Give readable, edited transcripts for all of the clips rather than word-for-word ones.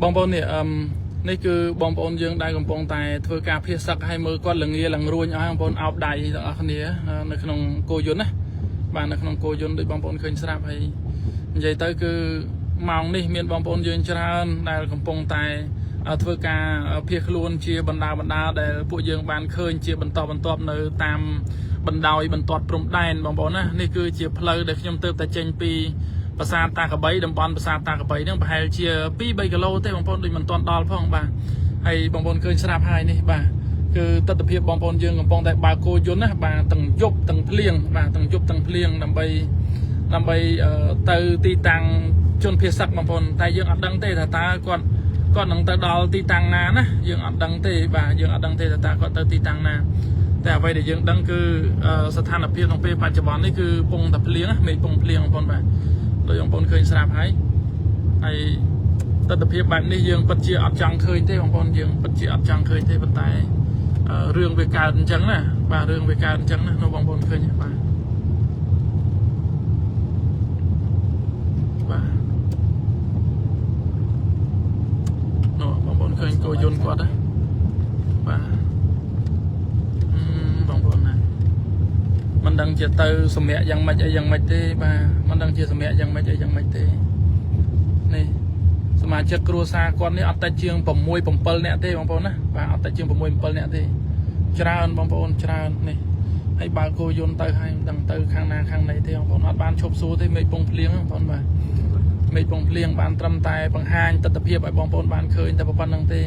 บองปอนเนี่ยนี่คือบองปอนยังได้กำปองแต่เพื่อการเพียสักให้มือก้อนหลังเงี้ยหลังรุ่นเอาบองปอนเอาได้ต่างกันนี้ในขนมโกยุนนะบ้านในขนมโกยุนโดยบองปอนเคยสลับให้ใหญ่เตยคือมองนี่เมียนบองปอนยืนชราได้กำปองแต่เพื่อการเพียขลุ่นเชียบรรดาแต่ผู้ยังบ้านเคยเชียบรรทบในตามบรรดาบรรทบปรุงได้บองปอนนะนี่คือเชียเพลย์เด็กยมเติบแต่เจนปีภาษาตากระใบดำบอลภาษาตากระใบเนี่ยไปให้เชียปีใบกะโลเต้บางคนโดยมันตอนดอลพ่องบ่าให้บางคนเคยสลับให้นี่บ่าคือตัดเพียบบางคนยืนกับบางแต่บาโกยุนนะบ่าตั้งยบตั้งเพลียงบ่าตั้งยบตั้งเพลียงนำไปเตอตีตังจนเพียสักบางคนแต่ยังอัดดังเต้ตาก่อนนังเตอดอลตีตังนานะยังอัดดังเต้บ่ายังอัดดังเต้ตาก่อนเตอตีตังนาแต่ไปเดี๋ยวยังดังคือสถานเพียบของเปปัจจุบันนี่คือปงตับเพลียงนะไม่ปงเพลียงบางคนบ่าโดยองปนเคยสลับให้ไอ้ตัดเพียบแบบนี้ยังปัจจัยอัดจังเคยเท่ของปนยังปัจจัยอัดจังเคยเท่ปัจจัยเรื่องvềการจังนะบ่าเรื่องvềการจังนะน้องปนเคยเนี่ยบ่าน้องปนเคยโกยนกว่านะบ่าบางปนนะมันดังจะเตอสมัยยังไม่เต้บ่ามันดังจะสมัยยังไม่เต้นี่สมาชิกครัวซาก่อนนี่อัตเชียงผมมวยผมเปิลเนี่ยเต้บางปนนะบ่าอัตเชียงผมมวยผมเปิลเนี่ยเต้จราบางปนจรานี่ให้บาโกยนเตอให้ดังเตอข้างหน้าข้างในเต้บางปนอัดบานชบซูเต้ไม่ปงเพลียงบางปนบ่าไม่ปงเพลียงบานตรำตายบางหางตัดเพียบไอ้บางปนบานเคยแต่ประพันธ์ดังเต้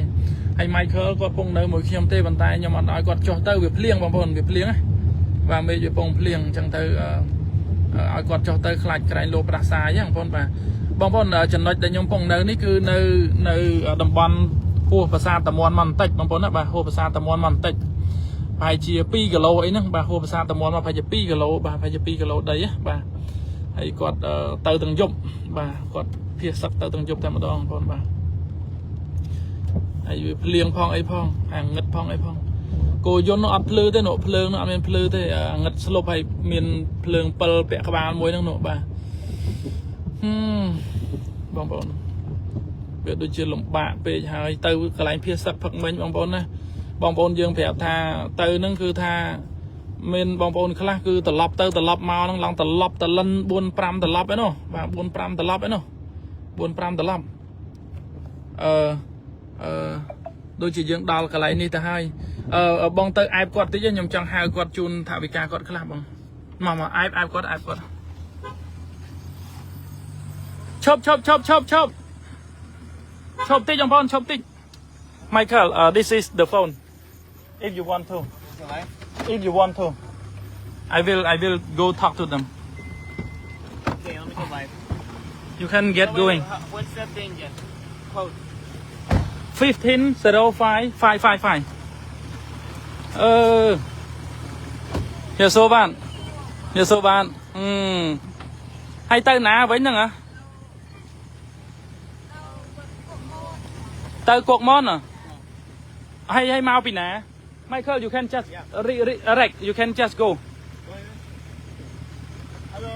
ให้ไมเคิลก็ปงเนื้อมวยเขียมเต้บานตายยามอัดอ้อยก็จ่อเตอเวียเพลียงบางปนเวียเพลียงว่าไม่อยู่ปงเพลียงจังเตออ้อยก็จ่อเตอคลายไกรโลปราศาอย่างปนบ่าบางคนจันทร์แต่ยมปงเนอนี่คือในดำบอลหัวภาษาตะมวนมันติดบางคนนะบ่าหัวภาษาตะมวนมันติดไปเชียปีกะโลไอ้นั่งบ่าหัวภาษาตะมวนมาไปจะปีกะโลบ่าไปจะปีกะโลได้บ่าไอ้กอดเตอตังยบบ่ากอดเพียสักเตอตังยบแต่มาดองพอนบ่าไอ้เพลียงพองไอ้พองห่างเงิดพองไอ้พองโกยนน้องอัดเพลือได้หนูเพลือน้องอัดเป็นเพลือได้เงิดสลบให้เมียนเพลืองเปิลเปะกระบาลมวยนั่งหนูบ่าบางปอนเกิดโดยเฉลี่ยบะไปหายเตอกระไรเพียสักผักเมนบางปอนนะบางปอนยังแผลทาเตอนั่นคือทาเมนบางปอนคลาคือตลับเตอตลับมานั่งหลังตลับตะลันบนปรามตลับไอ้เนาะแบบบนปรามตลับไอ้เนาะบนปรามตลับโดยเฉลี่ยดาวกระไรนี่แต่ให้บางเตอไอ้กอดที่ยังยำจังหากอดจูนถาวิกากอดคลาบางมาไอ้กอดชอบติ๊กจังพอนชอบติ๊ก Michael this is the phone if you want to I will go talk to them Okay, let me go live. you can get going What's that thing again? Code. 1505 อย่าโซบ้านให้เต้นหนาไว้นั่งอ่ะเตอกกมอนอ่ะให้มาปีนะMichael you can just erect you can just go Hello.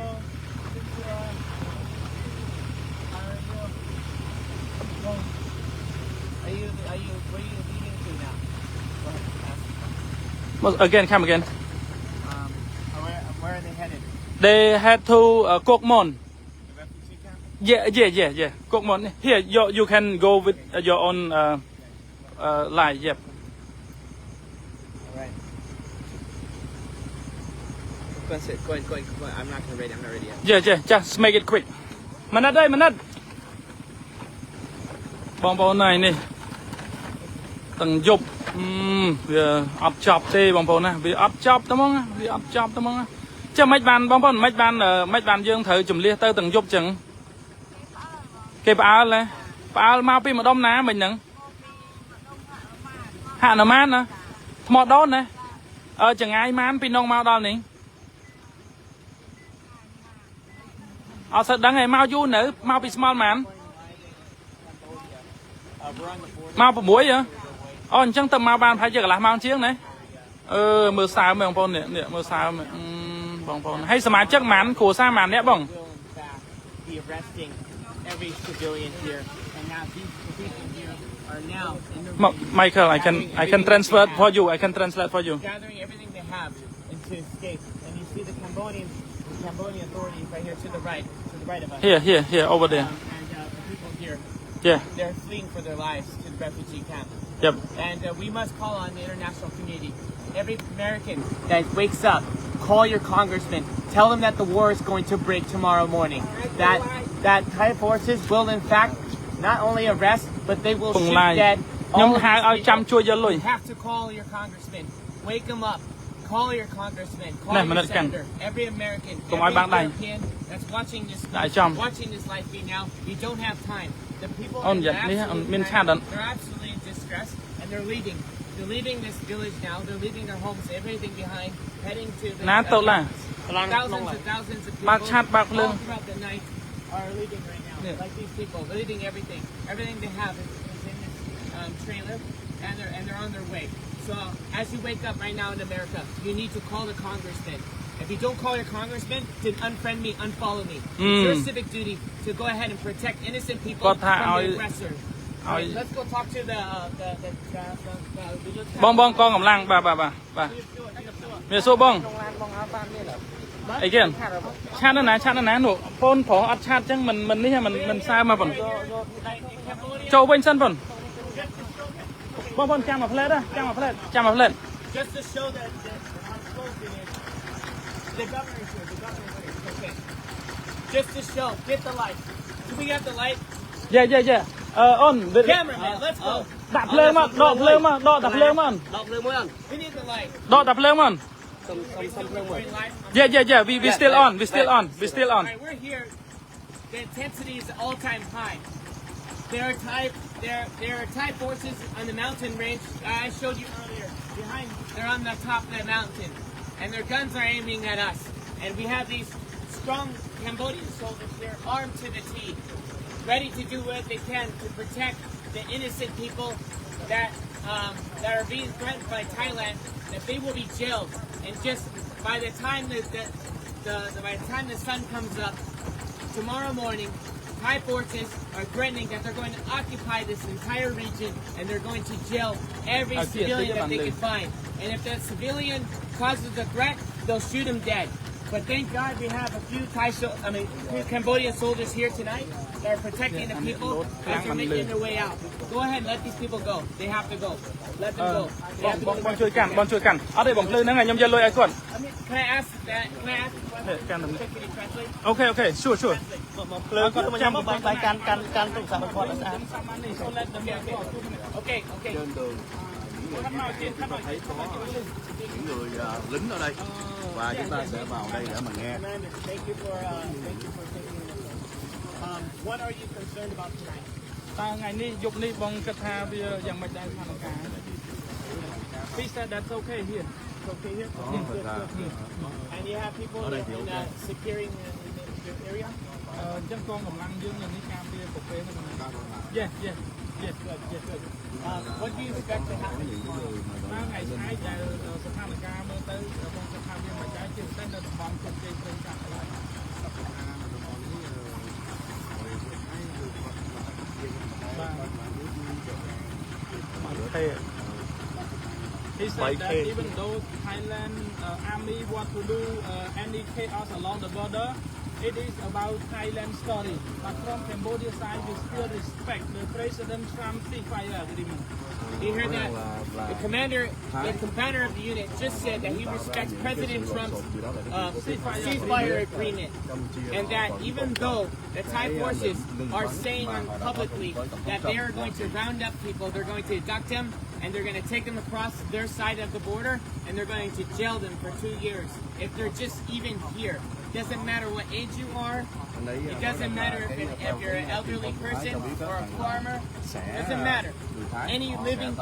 Are you? Where are you leading to now? Go ahead. again come again Where are they headed? they had to Kokmon The refugee camp? yeah Kokmon here you can go with your own line yep Alright. Go ahead. I'm not ready yet. yeah just make it quick มันนัดบองปอนnàyนี่ตั้งยบอัดจับเต้บองปอนนะvìอัดจับตั้งมั้งvìอัดจับตั้งมั้งจะไม่บานบองปอนไม่บานdương thử chùm lia tớiตั้งยบchừng cái bà mau pi mà đông ná mình nè hạ nó mát nè một đốt nè chẳng ai mát pi nông mau đo nè sao đắng ngày mau du nữa mau pi small man mau một buổi vậy chẳng tầm mau ban phải giờ là mau chiếc này mưa sao mấy ông pon nè mưa sao bong pon hayสมาชิกมันขู่ซ่ามันเนี่ยบ้องBe arresting every civilian here And now these people here are now in the Michael, I can translate for you. I can translate for you. gathering everything they have and to escape. And you see the Cambodian authorities right here to the right of us. Here, over there. And the people here, Yeah, they're fleeing for their lives to the refugee camp. yep. And we must call on the international community. Every American that wakes up, call your congressman. Tell them that the war is going to break tomorrow morning. That Thai forces will in fact not only arrest, but they will shoot dead. ខ្ញុំហៅឲ្យចាំ all ជួយយកលុយ You have to call your congressman. Wake them up. Call your congressman. Call Nè, your mình cần. senator. Every American, Cùng every ai bạn đây? European that's watching Đại trong. this live feed now, you don't have time. The people Ôn in dịch ní, absolute min panic. cha đận. They're absolutely in distress, and they're leaving. They're leaving this village now. They're leaving their homes, everything behind, heading to the ណាទៅឡា thousands and thousands of បើក people ឆាត់បើកភ្លើង all throughout the night are leaving right now. Yeah. Like these people, they're leaving everything. Everything they have is in this trailer, and they're on their way. So as you wake up right now in America, you need to call the congressman. If you don't call your congressman, then unfriend me, unfollow me. It's your civic duty to go ahead and protect innocent people Có from tha theឲ្យ- aggressor.ឲ្យ- Alright, let's go talk to the បងកងកម្លាំងបាទមានសួរបងអីគេឆាតណានោះពូនប្រុសអត់ឆាតចឹងមិននេះមិនសើមកបងចូលវិញសិនបងចាំមកផ្លែតចាំមកផ្លែត Just to show that how close it is. The governor's here. Okay. Just to show. Get the light. Do we have the light? យេអូន Cameraman, let's go. ដាក់ភ្លើងមកដកភ្លើងមកដកតែភ្លើងមក We need the light. ដកតែភ្លើងមក Green light. we still on Alright, we're here. The intensity is all-time high. There are Thai forces on the mountain range. I showed you earlier. Behind, they're on the top of the mountain, and their guns are aiming at us. And we have these strong Cambodian soldiers here, armed to the teeth, ready to do what they can to protect the innocent people that are being threatened by Thailand. That they will be jailed, and just by the time the sun comes up tomorrow morning, Thai forces are threatening that they're going to occupy this entire region and they're going to jail every civilian that they can find. And if that civilian causes a threat, they'll shoot him dead. But thank God we have a few few Cambodian soldiers here tonight that are protecting the people as they're making their way out. Go ahead, let these people go. They have to go. Let them go. They have to go. បងជួយកាន់អត់ទេបងភ្លើងហ្នឹងខ្ញុំយកលុយឲ្យគាត់ Can I ask that? Can I ask a question? កាន់តែ Can you translate? អូខេ sure ភ្លើងគាត់ខ្ញុំបានបាយកាន់ទូរស័ព្ទគាត់ឲ្យស្អាត Okay. những người lính ở đây và chúng ta sẽ vào đây để mà nghe. Commander, thank you for taking this. What are you concerned about tonight? តើថ្ងៃនេះយប់នេះបងគិតថាវាយ៉ាងម៉េចដែរស្ថានភាព He said that's okay here It's okay here? Good. And you have people in securing the area? អញ្ចឹងកងកម្លាំងយើងយ៉ាងនេះការពារប្រភេទហ្នឹង Yes Good. What do you expect to happen? ថ្ងៃស្អែកដែលស្ថានភាពមើលទៅបងគិតថាវាមិនដែរជាពិសេសនៅតំបន់ជោគជ័យព្រៃកាត់ឡើយ He said that even though Thailand army want to do any chaos along the border, it is about Thailand story. But from Cambodia side, we still respect the President Trump ceasefire agreement. You heard that? The commander of the unit just said that he respects President Trump's ceasefire agreement, and that even though the Thai forces are saying publicly that they are going to round up people, they're going to abduct them, and they're going to take them across their side of the border, and they're going to jail them for 2 years if they're just even here. Doesn't matter what age you are. It doesn't matter if you're an elderly person or a farmer. Doesn't matter. Any living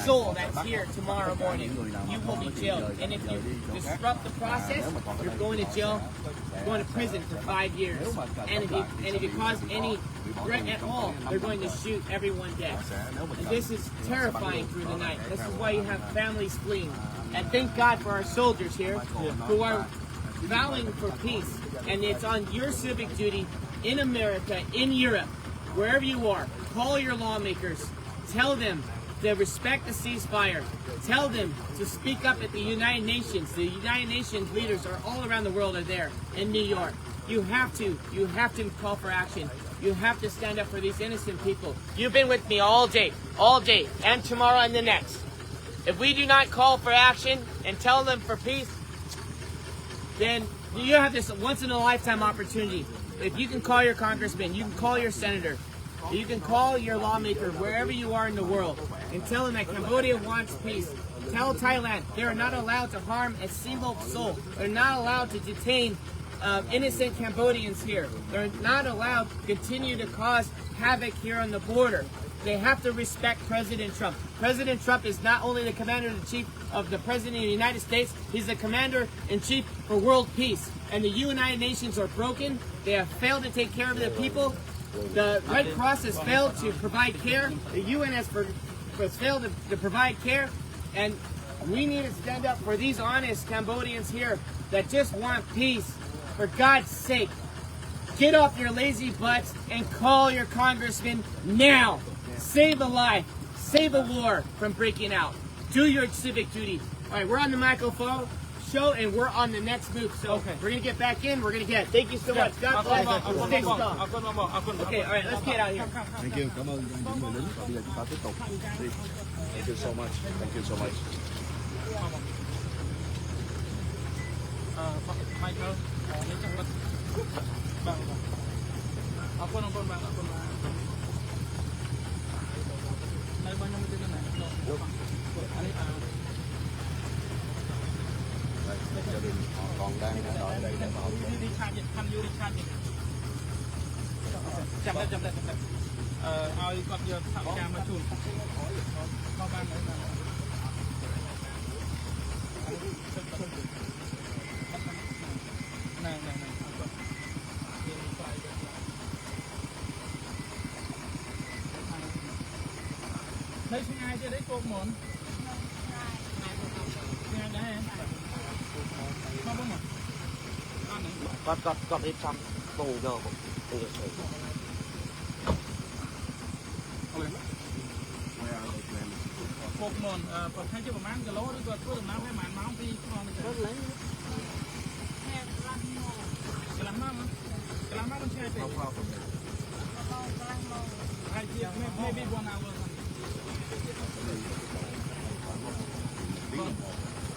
soul that's here tomorrow morning, you will be jailed. And if you disrupt the process, you're going to jail, going to prison for 5 years. And if you cause any threat at all, they're going to shoot everyone dead. And this is terrifying through the night. This is why you have families fleeing. And thank God for our soldiers here who are vowing for peace, and it's on your civic duty in America, in Europe, wherever you are, call your lawmakers, tell them to respect the ceasefire, tell them to speak up at the United Nations. The United Nations leaders are all around the world are there in New York. You have to call for action. You have to stand up for these innocent people. You've been with me all day, and tomorrow and the next. If we do not call for action and tell them for peace, then you have this once-in-a-lifetime opportunity. If you can call your congressman, you can call your senator, you can call your lawmaker wherever you are in the world and tell them that Cambodia wants peace. Tell Thailand they are not allowed to harm a single soul. They're not allowed to detain innocent Cambodians here. They're not allowed to continue to cause havoc here on the border. They have to respect President Trump. President Trump is not only the commander-in-chief of the President of the United States, he's the commander-in-chief for world peace. And the United Nations are broken. They have failed to take care of the people. The Red Cross has failed to provide care. The UN has failed to provide care. And we need to stand up for these honest Cambodians here that just want peace. For God's sake, get off your lazy butts and call your congressman now. Save a life. Save a war from breaking out. Do your civic duty. All right, we're on the microphone show and we're on the next move. So we're going to get back in. We're going to get. Thank you so much. God bless. Stay strong. Okay, all right, let's get out of here. Thank you. Cảm ơn những người lính. Bây giờ chúng ta tiếp tục đi. Thank you so much. Thank you so much. Michael, apa nonton bang? Apa bang? Nay banyak macam mana? Gia đình họ còn đang ở đây để mà học. Đi chặt gì? Tham dự đi chặt gì? Chặt đây. Ao còn giờ thằng cha mà chùn. Có ban đấy. Này. Đây xin ai chứ đấy cô muốn. Xin ai đấy. Không muốn mà. Con đi trong tù rồi. Cô muốn còn thấy chứ mà cái lỗ đó tôi làm nào phải màn máu đi còn rất lấy. Kelamaan siapa? Maybe 1 hour.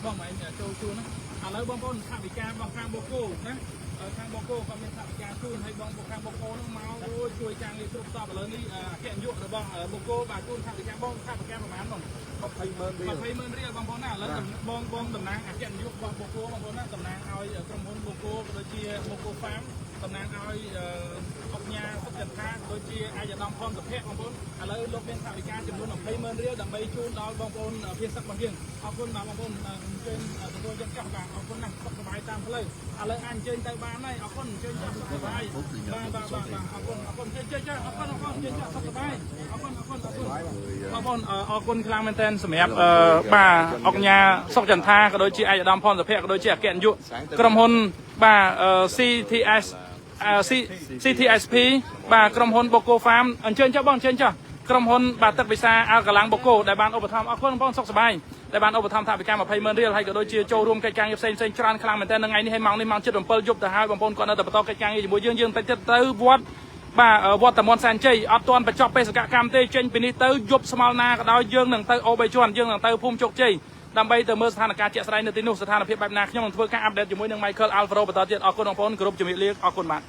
Bang mai ni tu na. Kalau bang pun tak bicara bang kang boko na. Kang boko kau minta bicara tu, hai bang kang boko tu mauជួយចាំងនេះគ្រប់តបឥឡូវនេះអគ្គនាយករបស់បូកូបាទទូនថាវិការបងថាវិការប្រហែលបង200000រៀលបងប្អូនណាឥឡូវបងតំណាងអគ្គនាយករបស់បូកូបងប្អូនណាតំណាងឲ្យក្រុមហ៊ុនបូកូក៏ដូចជាបូកូហ្វាមតំណាងឲ្យអង្គញាសុខចិត្តថាក៏ដូចជាអាយដាមផនសុភ័ក្របងប្អូនឥឡូវលោកមានថាវិការចំនួន2000000រៀលដើម្បីជូនដល់បងប្អូនភាសារបស់យើងអរគុណបាទបងប្អូនអញ្ជើញទទួលយកចាស់បាទអរគុណណាស់សុខសប្បាយតាមផ្លូវឥឡូវអាចអញ្ជើញទៅបានហើយអរគុណអញ្ជើញចាស់សុខសប្បាយបាទអរគុណអញ្ជើញចាស់អរគុណអញ្ជើញចាស់សុខសប្បាយអរគុណបងប្អូនអរគុណខ្លាំងមែនទែនសម្រាប់បាទអង្គញាសុខចន្ទថាក៏ដូចជាអាយដាមផនសុភ័ក្រក៏ដូចជាអគ្គនាយកក្រុមហ៊ុនបាទ CTSP បាទក្រុមហ៊ុនបូកូហ្វាមអញ្ជើញចុះបងអញ្ជើញចុះក្រុមហ៊ុនបាទទឹកវិសាអាល់កាឡាំងបូកូដែលបានឧបត្ថម្ភអរគុណបងសុខសប្បាយដែលបានឧបត្ថម្ភថាវិការ2000000រៀលហើយក៏ដូចជាចូលរួមកិច្ចការងារផ្សេងច្រើនខ្លាំងមែនទែននៅថ្ងៃនេះហើយម៉ោងនេះម៉ោង 7:07 យប់ទៅហើយបងប្អូនគាត់នៅតែបន្តកិច្ចការងារជាមួយយើងតិចទៅវត្តបាទវត្តមន្តសែនជ័យអត់ទាន់បញ្ចប់បេសកកម្មទេចេញពីនេះទៅយប់ស្មល់ណាក៏ដោយយើងនឹងទៅអូ3ជាន់យើងនឹងទៅភូមិជោគជ័យដើម្បីទៅមើលស្ថានភាពជាក់ស្ដែងនៅទីនោះស្ថានភាពបែបណាខ្ញុំនឹងធ្វើការអាប់ដេតជាមួយនឹង Michael Alvaro បន្តទៀតអរគុណបងប្អូនគ្រប់ជំរាបលាអរគុណបាទ